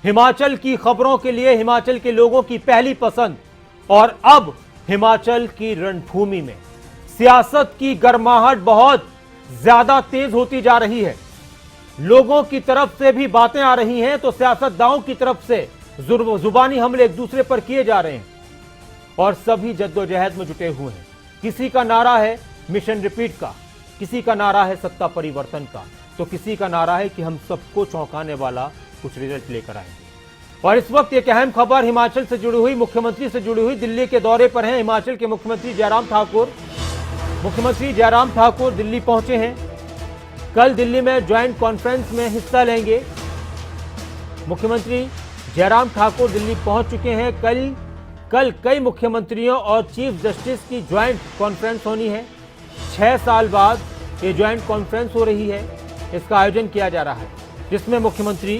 हिमाचल की खबरों के लिए हिमाचल के लोगों की पहली पसंद। और अब हिमाचल की रणभूमि में सियासत की गर्माहट बहुत ज्यादा तेज होती जा रही है। लोगों की तरफ से भी बातें आ रही हैं तो सियासतदानों की तरफ से जुबानी हमले एक दूसरे पर किए जा रहे हैं और सभी जद्दोजहद में जुटे हुए हैं। किसी का नारा है मिशन रिपीट का, किसी का नारा है सत्ता परिवर्तन का, तो किसी का नारा है कि हम सबको चौंकाने वाला कुछ रिजल्ट लेकर आएंगे। और इस वक्त एक अहम खबर हिमाचल से जुड़ी हुई, मुख्यमंत्री से जुड़ी हुई। दिल्ली के दौरे पर हैं हिमाचल के मुख्यमंत्री जयराम ठाकुर। मुख्यमंत्री जयराम ठाकुर दिल्ली पहुंचे हैं। कल दिल्ली में ज्वाइंट कॉन्फ्रेंस में हिस्सा लेंगे। मुख्यमंत्री जयराम ठाकुर दिल्ली पहुंच चुके हैं। कल कई मुख्यमंत्रियों और चीफ जस्टिस की ज्वाइंट कॉन्फ्रेंस होनी है। 6 साल बाद ये ज्वाइंट कॉन्फ्रेंस हो रही है, इसका आयोजन किया जा रहा है, जिसमें मुख्यमंत्री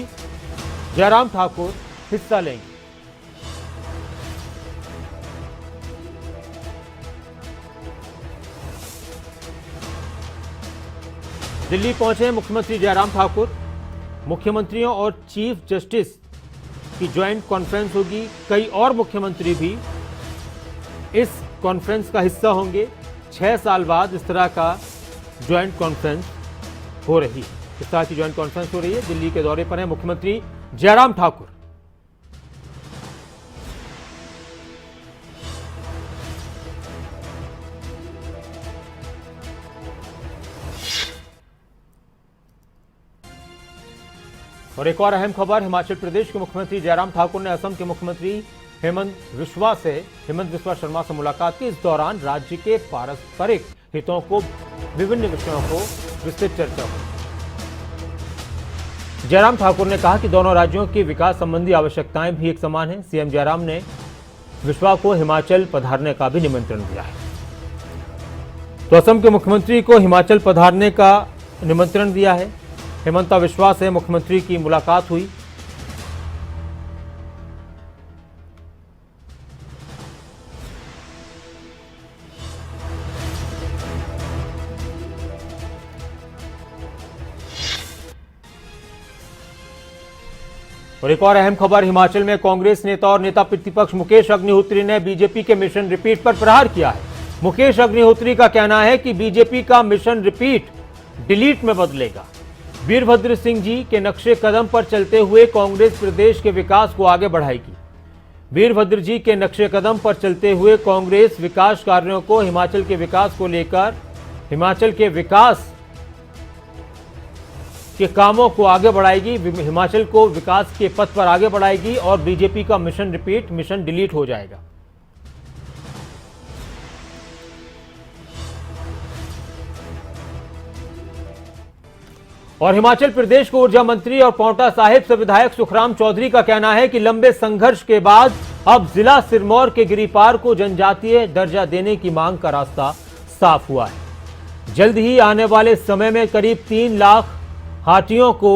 जयराम ठाकुर हिस्सा लेंगे। दिल्ली पहुंचे मुख्यमंत्री जयराम ठाकुर। मुख्यमंत्रियों और चीफ जस्टिस की ज्वाइंट कॉन्फ्रेंस होगी। कई और मुख्यमंत्री भी इस कॉन्फ्रेंस का हिस्सा होंगे। 6 साल बाद इस तरह का ज्वाइंट कॉन्फ्रेंस हो रही है। इस तरह की ज्वाइंट कॉन्फ्रेंस हो रही है। दिल्ली के दौरे पर हैं मुख्यमंत्री जयराम ठाकुर। और एक और अहम खबर, हिमाचल प्रदेश के मुख्यमंत्री जयराम ठाकुर ने असम के मुख्यमंत्री हेमंत बिस्वा शर्मा से मुलाकात की। इस दौरान राज्य के पारस्परिक हितों को, विभिन्न विषयों को विस्तृत चर्चा हुई। जयराम ठाकुर ने कहा कि दोनों राज्यों की विकास संबंधी आवश्यकताएं भी एक समान हैं। सीएम जयराम ने बिस्वा को हिमाचल पधारने का भी निमंत्रण दिया है। तो असम के मुख्यमंत्री को हिमाचल पधारने का निमंत्रण दिया है। हेमंता बिस्वा से मुख्यमंत्री की मुलाकात हुई। और एक और अहम खबर, हिमाचल में कांग्रेस नेता और नेता प्रतिपक्ष मुकेश अग्निहोत्री ने बीजेपी के मिशन रिपीट पर प्रहार किया है। मुकेश अग्निहोत्री का कहना है कि बीजेपी का मिशन रिपीट डिलीट में बदलेगा। वीरभद्र सिंह जी के नक्शे कदम पर चलते हुए कांग्रेस प्रदेश के विकास को आगे बढ़ाएगी। वीरभद्र जी के नक्शे कदम पर चलते हुए कांग्रेस विकास कार्यों को, हिमाचल के विकास को लेकर, हिमाचल के विकास के कामों को आगे बढ़ाएगी, हिमाचल को विकास के पथ पर आगे बढ़ाएगी और बीजेपी का मिशन रिपीट, मिशन डिलीट हो जाएगा। और हिमाचल प्रदेश के ऊर्जा मंत्री और पांवटा साहिब से विधायक सुखराम चौधरी का कहना है कि लंबे संघर्ष के बाद अब जिला सिरमौर के गिरिपार को जनजातीय दर्जा देने की मांग का रास्ता साफ हुआ है। जल्द ही आने वाले समय में करीब 3 लाख हाटियों को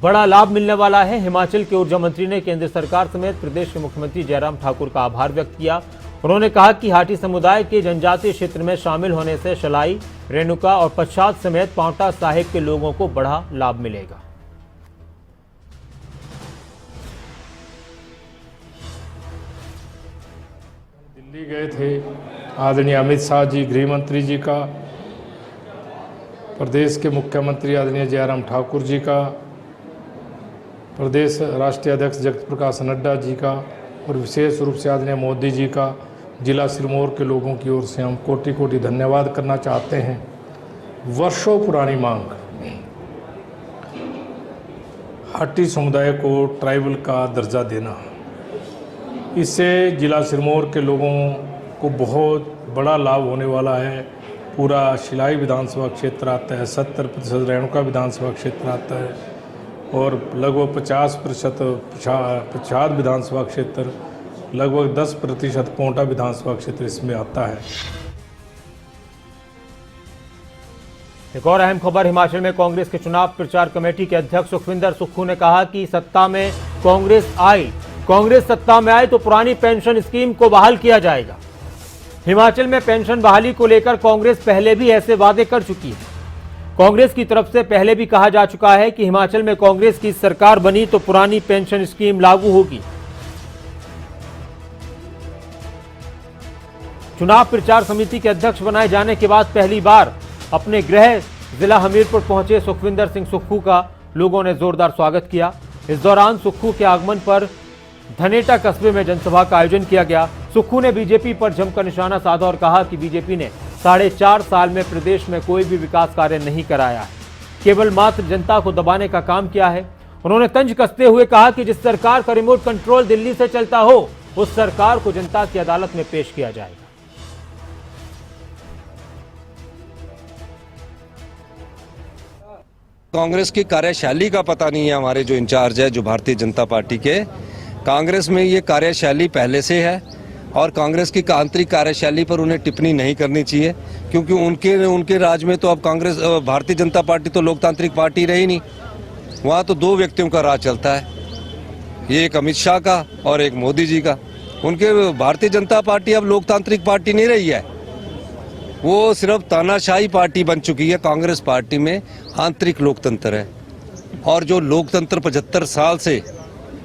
बड़ा लाभ मिलने वाला है। हिमाचल के ऊर्जा मंत्री ने केंद्र सरकार समेत प्रदेश के मुख्यमंत्री जयराम ठाकुर का आभार व्यक्त किया। उन्होंने कहा कि हाटी समुदाय के जनजातीय क्षेत्र में शामिल होने से शलाई, रेणुका और पश्चात समेत पांवटा साहिब के लोगों को बड़ा लाभ मिलेगा। दिल्ली गए थे आदरणीय अमित शाह जी, गृह मंत्री जी का, प्रदेश के मुख्यमंत्री आदरणीय जयराम ठाकुर जी का, प्रदेश राष्ट्रीय अध्यक्ष जगत प्रकाश नड्डा जी का और विशेष रूप से आदरणीय मोदी जी का जिला सिरमौर के लोगों की ओर से हम कोटि कोटि धन्यवाद करना चाहते हैं। वर्षों पुरानी मांग, हाटी समुदाय को ट्राइबल का दर्जा देना, इससे जिला सिरमौर के लोगों को बहुत बड़ा लाभ होने वाला है। पूरा शिलाई विधानसभा क्षेत्र आता है, 70% रेणुका विधानसभा क्षेत्र आता है और लगभग 50% पच्छाद विधानसभा क्षेत्र, लगभग 10% पांवटा विधानसभा क्षेत्र इसमें आता है। एक और अहम खबर, हिमाचल में कांग्रेस के चुनाव प्रचार कमेटी के अध्यक्ष सुखविंदर सुक्खू ने कहा कि सत्ता में कांग्रेस सत्ता में आए तो पुरानी पेंशन स्कीम को बहाल किया जाएगा। हिमाचल में पेंशन बहाली को लेकर कांग्रेस पहले भी ऐसे वादे कर चुकी है। कांग्रेस की तरफ से पहले भी कहा जा चुका है कि हिमाचल में कांग्रेस की सरकार बनी तो पुरानी पेंशन स्कीम लागू होगी। चुनाव प्रचार समिति के अध्यक्ष बनाए जाने के बाद पहली बार अपने गृह जिला हमीरपुर पहुंचे सुखविंदर सिंह सुक्खू का लोगों ने जोरदार स्वागत किया। इस दौरान सुक्खू के आगमन पर धनेटा कस्बे में जनसभा का आयोजन किया गया। सुक्खू ने बीजेपी पर जमकर निशाना साधा और कहा कि बीजेपी ने 4.5 साल में प्रदेश में कोई भी विकास कार्य नहीं कराया है, केवल मात्र जनता को दबाने का काम किया है। उन्होंने तंज कसते हुए कहा कि जिस सरकार का रिमोट कंट्रोल दिल्ली से चलता हो उस सरकार को जनता की अदालत में पेश किया जाएगा। कांग्रेस की कार्यशैली का पता नहीं है। हमारे जो इंचार्ज है जो भारतीय जनता पार्टी के, कांग्रेस में ये कार्यशैली पहले से है और कांग्रेस की आंतरिक कार्यशैली पर उन्हें टिप्पणी नहीं करनी चाहिए, क्योंकि उनके राज में तो अब कांग्रेस भारतीय जनता पार्टी तो लोकतांत्रिक पार्टी रही नहीं। वहाँ तो 2 व्यक्तियों का राज चलता है, ये एक अमित शाह का और एक मोदी जी का। उनके भारतीय जनता पार्टी अब लोकतांत्रिक पार्टी नहीं रही है, वो सिर्फ तानाशाही पार्टी बन चुकी है। कांग्रेस पार्टी में आंतरिक लोकतंत्र है और जो लोकतंत्र 75 साल से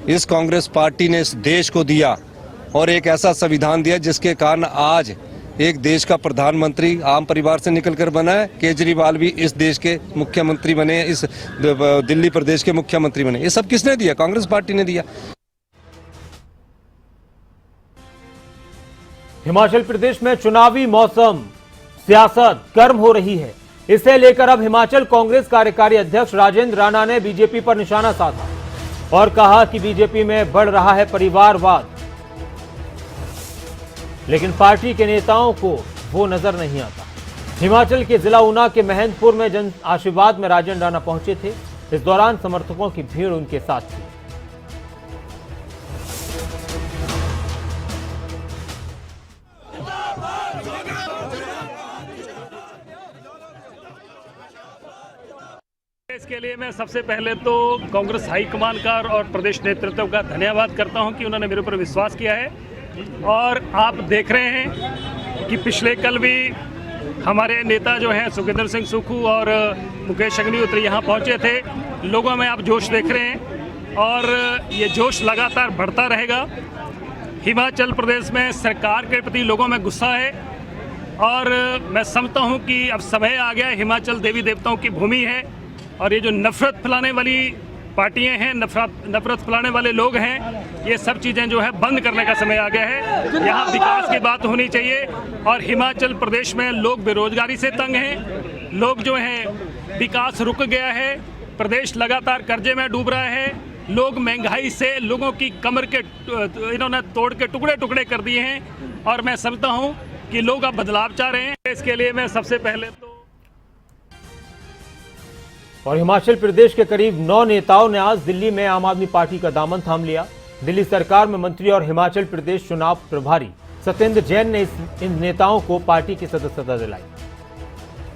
इस कांग्रेस पार्टी ने इस देश को दिया और एक ऐसा संविधान दिया जिसके कारण आज एक देश का प्रधानमंत्री आम परिवार से निकलकर बना है। केजरीवाल भी इस देश के मुख्यमंत्री बने, इस दिल्ली प्रदेश के मुख्यमंत्री बने। ये सब किसने दिया? कांग्रेस पार्टी ने दिया। हिमाचल प्रदेश में चुनावी मौसम, सियासत गर्म हो रही है। इसे लेकर अब हिमाचल कांग्रेस कार्यकारी अध्यक्ष राजेंद्र राणा ने बीजेपी पर निशाना साधा और कहा कि बीजेपी में बढ़ रहा है परिवारवाद, लेकिन पार्टी के नेताओं को वो नजर नहीं आता। हिमाचल के जिला ऊना के महंतपुर में जन आशीर्वाद में राजेंद्र राणा पहुंचे थे। इस दौरान समर्थकों की भीड़ उनके साथ थी। इसके लिए मैं सबसे पहले तो कांग्रेस हाईकमान का और प्रदेश नेतृत्व का धन्यवाद करता हूं कि उन्होंने मेरे ऊपर विश्वास किया है। और आप देख रहे हैं कि पिछले कल भी हमारे नेता जो हैं सुखविंदर सिंह सुक्खू और मुकेश अग्निहोत्री यहाँ पहुँचे थे। लोगों में आप जोश देख रहे हैं और ये जोश लगातार बढ़ता रहेगा। हिमाचल प्रदेश में सरकार के प्रति लोगों में गुस्सा है और मैं समझता हूँ कि अब समय आ गया। हिमाचल देवी देवताओं की भूमि है और ये जो नफरत फैलाने वाली पार्टियां हैं, नफरत फैलाने वाले लोग हैं, ये सब चीज़ें जो है बंद करने का समय आ गया है। यहाँ विकास की बात होनी चाहिए और हिमाचल प्रदेश में लोग बेरोजगारी से तंग हैं, लोग जो हैं विकास रुक गया है, प्रदेश लगातार कर्जे में डूब रहा है, लोग महंगाई से लोगों की कमर के इन्होंने तोड़ के टुकड़े टुकड़े कर दिए हैं और मैं समझता हूँ कि लोग अब बदलाव चाह रहे हैं। इसके लिए मैं सबसे पहले तो और हिमाचल प्रदेश के करीब 9 नेताओं ने आज दिल्ली में आम आदमी पार्टी का दामन थाम लिया। दिल्ली सरकार में मंत्री और हिमाचल प्रदेश चुनाव प्रभारी सत्येंद्र जैन ने इन नेताओं को पार्टी की सदस्यता दिलाई।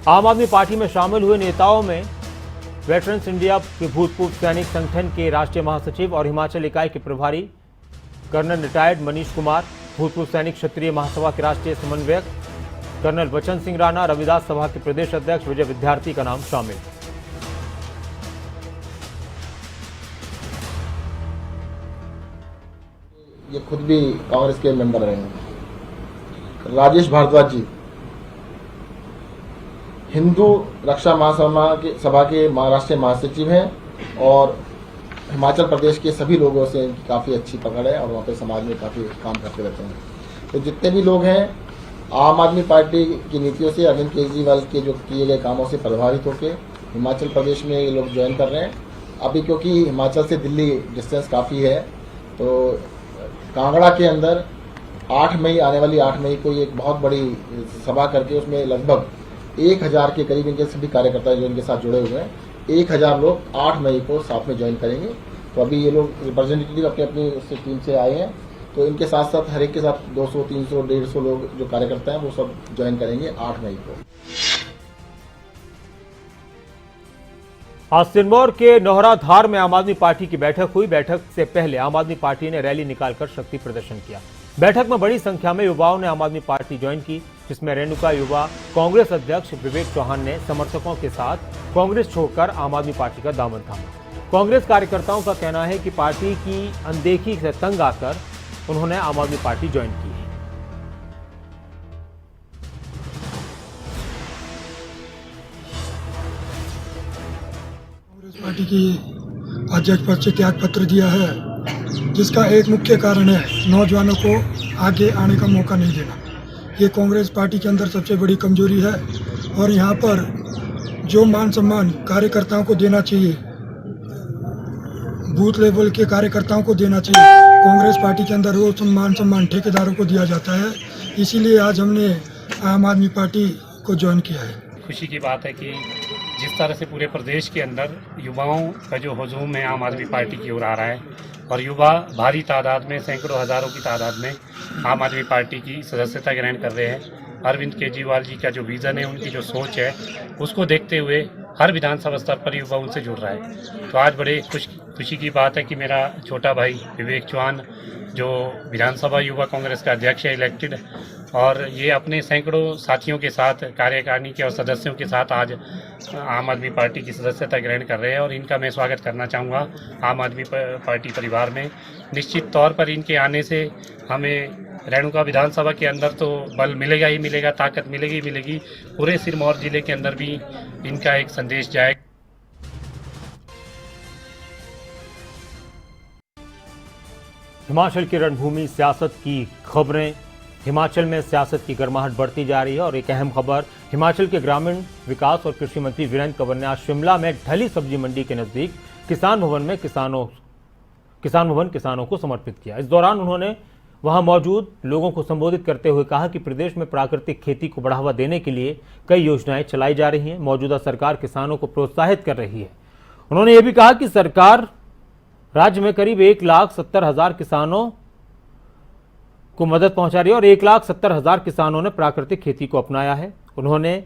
आम आदमी पार्टी में शामिल हुए नेताओं में वेटरन्स इंडिया के भूतपूर्व सैनिक संगठन के राष्ट्रीय महासचिव और हिमाचल इकाई के प्रभारी कर्नल रिटायर्ड मनीष कुमार, भूतपूर्व सैनिक क्षत्रिय महासभा के राष्ट्रीय समन्वयक कर्नल बचन सिंह राणा, रविदास सभा के प्रदेश अध्यक्ष विजय विद्यार्थी का नाम शामिल। ये खुद भी कांग्रेस के मेंबर रहे हैं। राजेश भारद्वाज जी हिंदू रक्षा महासभा के राष्ट्रीय महासचिव हैं और हिमाचल प्रदेश के सभी लोगों से इनकी काफ़ी अच्छी पकड़ है और वहाँ पे समाज में काफ़ी काम करते रहते हैं। तो जितने भी लोग हैं आम आदमी पार्टी की नीतियों से, अरविंद केजरीवाल के जो किए गए कामों से प्रभावित होकर हिमाचल प्रदेश में ये लोग ज्वाइन कर रहे हैं। अभी क्योंकि हिमाचल से दिल्ली डिस्टेंस काफ़ी है, तो कांगड़ा के अंदर 8 मई आने वाली 8 मई को एक बहुत बड़ी सभा करके उसमें लगभग 1000 के करीब इनके सभी कार्यकर्ता जो इनके साथ जुड़े हुए हैं, 1000 लोग 8 मई को साथ में ज्वाइन करेंगे। तो अभी ये लोग रिप्रेजेंटेटिव अपनी अपनी उससे टीम से आए हैं, तो इनके साथ साथ हर एक के साथ 200, 300, 150 लोग जो कार्यकर्ता हैं वो सब ज्वाइन करेंगे 8 मई को। आज सिरमौर के नौहराधार में आम आदमी पार्टी की बैठक हुई। बैठक से पहले आम आदमी पार्टी ने रैली निकालकर शक्ति प्रदर्शन किया। बैठक में बड़ी संख्या में युवाओं ने आम आदमी पार्टी ज्वाइन की, जिसमें रेणुका युवा कांग्रेस अध्यक्ष विवेक चौहान ने समर्थकों के साथ कांग्रेस छोड़कर आम आदमी पार्टी का दामन थामा। कांग्रेस कार्यकर्ताओं का कहना है कि पार्टी की अनदेखी से तंग आकर उन्होंने आम आदमी पार्टी ज्वाइन की है। कांग्रेस पार्टी की अध्यक्ष पद से त्याग पत्र दिया है, जिसका एक मुख्य कारण है नौजवानों को आगे आने का मौका नहीं देना। ये कांग्रेस पार्टी के अंदर सबसे बड़ी कमजोरी है और यहाँ पर जो मान सम्मान कार्यकर्ताओं को देना चाहिए, बूथ लेवल के कार्यकर्ताओं को देना चाहिए, कांग्रेस पार्टी के अंदर वो मान सम्मान ठेकेदारों को दिया जाता है। इसीलिए आज हमने आम आदमी पार्टी को ज्वाइन किया है। खुशी की बात है कि जिस तरह से पूरे प्रदेश के अंदर युवाओं का जो हुजूम है आम आदमी पार्टी की ओर आ रहा है और युवा भारी तादाद में, सैकड़ों हज़ारों की तादाद में आम आदमी पार्टी की सदस्यता ग्रहण कर रहे हैं। अरविंद केजरीवाल जी का जो विज़न है, उनकी जो सोच है, उसको देखते हुए हर विधानसभा स्तर पर युवा उनसे जुड़ रहा है। तो आज बड़े खुशी की बात है कि मेरा छोटा भाई विवेक चौहान जो विधानसभा युवा कांग्रेस का अध्यक्ष है इलेक्टेड, और ये अपने सैकड़ों साथियों के साथ, कार्यकारिणी के और सदस्यों के साथ आज आम आदमी पार्टी की सदस्यता ग्रहण कर रहे हैं और इनका मैं स्वागत करना चाहूँगा आम आदमी पार्टी परिवार में। निश्चित तौर पर इनके आने से हमें रेणुका विधानसभा के अंदर तो बल मिलेगा ही मिलेगा, ताकत मिलेगी ही मिलेगी, पूरे सिरमौर जिले के अंदर भी इनका एक संदेश जाएगा। हिमाचल की रणभूमि सियासत की खबरें। हिमाचल में सियासत की गर्माहट बढ़ती जा रही है और एक अहम खबर, हिमाचल के ग्रामीण विकास और कृषि मंत्री वीरेंद्र कंवर ने आज शिमला में ढली सब्जी मंडी के नजदीक किसान भवन में किसानों को समर्पित किया। इस दौरान उन्होंने वहां मौजूद लोगों को संबोधित करते हुए कहा कि प्रदेश में प्राकृतिक खेती को बढ़ावा देने के लिए कई योजनाएं चलाई जा रही हैं। मौजूदा सरकार किसानों को प्रोत्साहित कर रही है। उन्होंने ये भी कहा कि सरकार राज्य में करीब 1,70,000 किसानों को मदद पहुंचा रही है और 1,70,000 किसानों ने प्राकृतिक खेती को अपनाया है। उन्होंने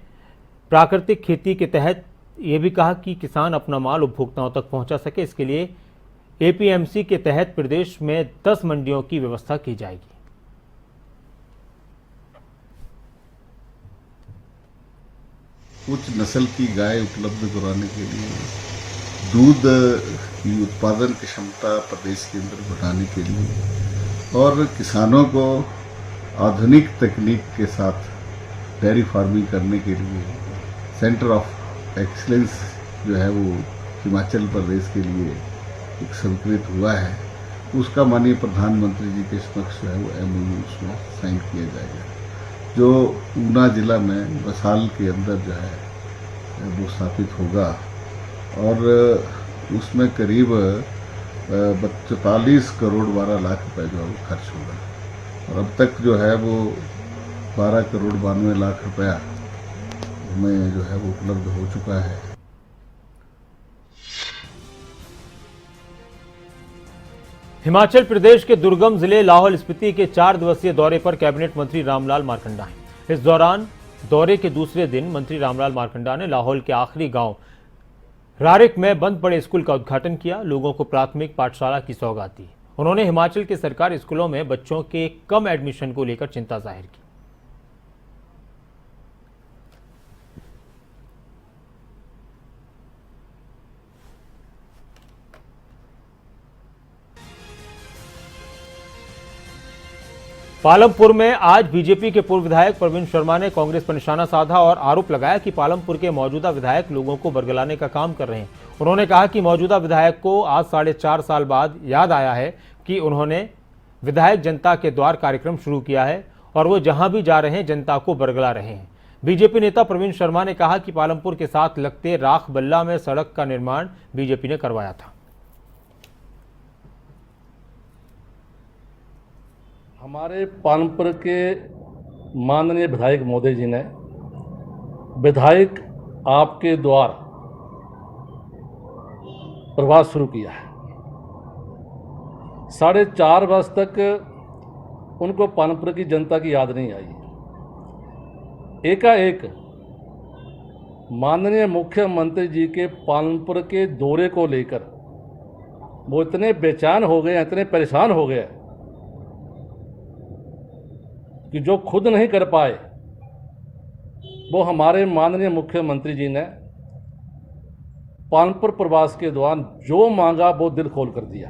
प्राकृतिक खेती के तहत ये भी कहा कि किसान अपना माल उपभोक्ताओं तक पहुंचा सके, इसके लिए एपीएमसी के तहत प्रदेश में 10 मंडियों की व्यवस्था की जाएगी। उच्च नस्ल की गाय उपलब्ध कराने के लिए, दूध की उत्पादन की क्षमता प्रदेश के अंदर बढ़ाने के लिए और किसानों को आधुनिक तकनीक के साथ डेयरी फार्मिंग करने के लिए सेंटर ऑफ एक्सीलेंस जो है वो हिमाचल प्रदेश के लिए एक स्वीकृत हुआ है। उसका माननीय प्रधानमंत्री जी के समक्ष जो है वो एमओयू उसमें साइन किया जाएगा, जो ऊना जिला में बसाल के अंदर जो है वो स्थापित होगा और उसमें करीब 44 करोड़ 12 लाख रुपए जो है वो खर्च होगा और अब तक जो है वो 12 करोड़ 92 लाख रुपया में जो है वो उपलब्ध हो चुका है। हिमाचल प्रदेश के दुर्गम जिले लाहौल स्पीति के 4 दिवसीय दौरे पर कैबिनेट मंत्री रामलाल मारकंडा हैं। इस दौरान दौरे के दूसरे दिन मंत्री रामलाल मारकंडा ने लाहौल के आखिरी गांव रारिक में बंद पड़े स्कूल का उद्घाटन किया, लोगों को प्राथमिक पाठशाला की सौगात दी। उन्होंने हिमाचल के सरकारी स्कूलों में बच्चों के कम एडमिशन को लेकर चिंता जाहिर की। पालमपुर में आज बीजेपी के पूर्व विधायक प्रवीण शर्मा ने कांग्रेस पर निशाना साधा और आरोप लगाया कि पालमपुर के मौजूदा विधायक लोगों को बरगलाने का काम कर रहे हैं। उन्होंने कहा कि मौजूदा विधायक को आज 4.5 साल बाद याद आया है कि उन्होंने विधायक जनता के द्वार कार्यक्रम शुरू किया है और वो जहां भी जा रहे हैं जनता को बरगला रहे हैं। बीजेपी नेता प्रवीण शर्मा ने कहा कि पालमपुर के साथ लगते राख बल्ला में सड़क का निर्माण बीजेपी ने करवाया था। हमारे पालमपुर के माननीय विधायक महोदय जी ने विधायक आपके द्वार प्रवास शुरू किया है। 4.5 वर्ष तक उनको पालमपुर की जनता की याद नहीं आई। एकाएक माननीय मुख्यमंत्री जी के पालमपुर के दौरे को लेकर वो इतने बेचैन हो गए, इतने परेशान हो गए कि जो खुद नहीं कर पाए वो हमारे माननीय मुख्यमंत्री जी ने पानपुर प्रवास के दौरान जो मांगा वो दिल खोल कर दिया।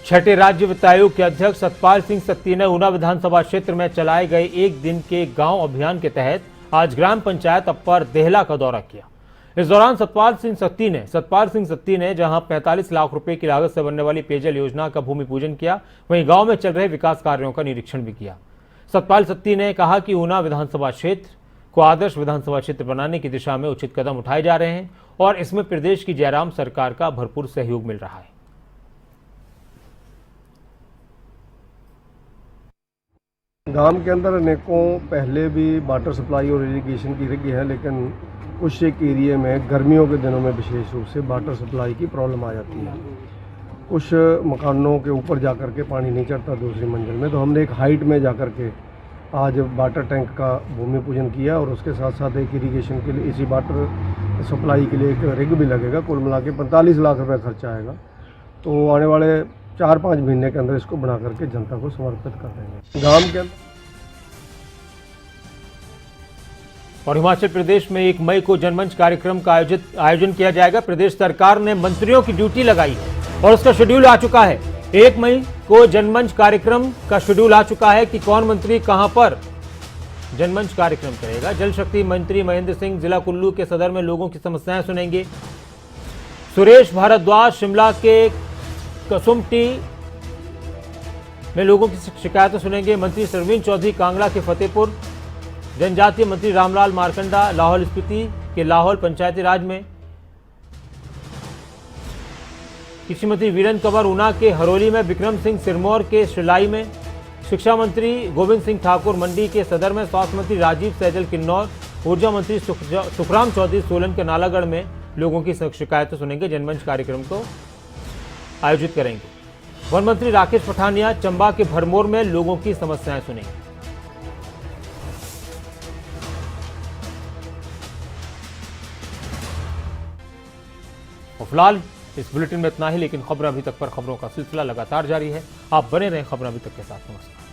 छठे राज्य वित्त आयोग के अध्यक्ष सतपाल सिंह सत्ती ने ऊना विधानसभा क्षेत्र में चलाए गए एक दिन के गांव अभियान के तहत आज ग्राम पंचायत अप्पर देहला का दौरा किया। इस दौरान सतपाल सिंह सत्ती ने जहां 45 लाख रुपए की लागत से बनने वाली पेयजल योजना का भूमि पूजन किया, वहीं गांव में चल रहे विकास कार्यों का निरीक्षण भी किया। सतपाल सत्ती ने कहा कि ऊना विधानसभा क्षेत्र को आदर्श विधानसभा क्षेत्र बनाने की दिशा में उचित कदम उठाए जा रहे हैं और इसमें प्रदेश की जयराम सरकार का भरपूर सहयोग मिल रहा है। गांव के अंदर अनेकों पहले भी वाटर सप्लाई और इरिगेशन की रही है, लेकिन कुछ एक एरिया में गर्मियों के दिनों में विशेष रूप से वाटर सप्लाई की प्रॉब्लम आ जाती है। कुछ मकानों के ऊपर जाकर के पानी नहीं चढ़ता दूसरी मंजिल में, तो हमने एक हाइट में जाकर के आज वाटर टैंक का भूमि पूजन किया और उसके साथ साथ एक इरिगेशन के लिए, इसी वाटर सप्लाई के लिए एक रिग भी लगेगा। कुल मिला के 45 लाख रुपये खर्चा आएगा। तो आने वाले 4-5 महीने के अंदर इसको बना करके जनता को समर्पित कर देंगे गांव के अंदर। और हिमाचल प्रदेश में 1 मई को जनमंच कार्यक्रम का आयोजन किया जाएगा। प्रदेश सरकार ने मंत्रियों की ड्यूटी लगाई है और उसका शेड्यूल आ चुका है। 1 मई को जनमंच कार्यक्रम का शेड्यूल आ चुका है कि कौन मंत्री कहां पर जनमंच कार्यक्रम करेगा। जल शक्ति मंत्री महेंद्र सिंह जिला कुल्लू के सदर में लोगों की समस्याएं सुनेंगे। सुरेश भारद्वाज शिमला के कसुमटी में लोगों की शिकायतें सुनेंगे। मंत्री सरवीन चौधरी कांगड़ा के फतेहपुर, जनजातीय मंत्री रामलाल मारकंडा लाहौल स्पीति के लाहौल पंचायती राज में, कृषि मंत्री वीरेंद्र कंवर ऊना के हरोली में, विक्रम सिंह सिरमौर के शिलाई में, शिक्षा मंत्री गोविंद सिंह ठाकुर मंडी के सदर में, स्वास्थ्य मंत्री राजीव सैजल किन्नौर, ऊर्जा मंत्री सुखराम चौधरी सोलन के नालागढ़ में लोगों की शिकायतें सुनेंगे। जनमंच कार्यक्रम को आयोजित करेंगे। वन मंत्री राकेश पठानिया चंबा के भरमौर में लोगों की समस्याएं सुनेंगे। फिलहाल इस बुलेटिन में इतना ही, लेकिन खबर अभी तक पर खबरों का सिलसिला लगातार जारी है। आप बने रहें खबर अभी तक के साथ। नमस्कार।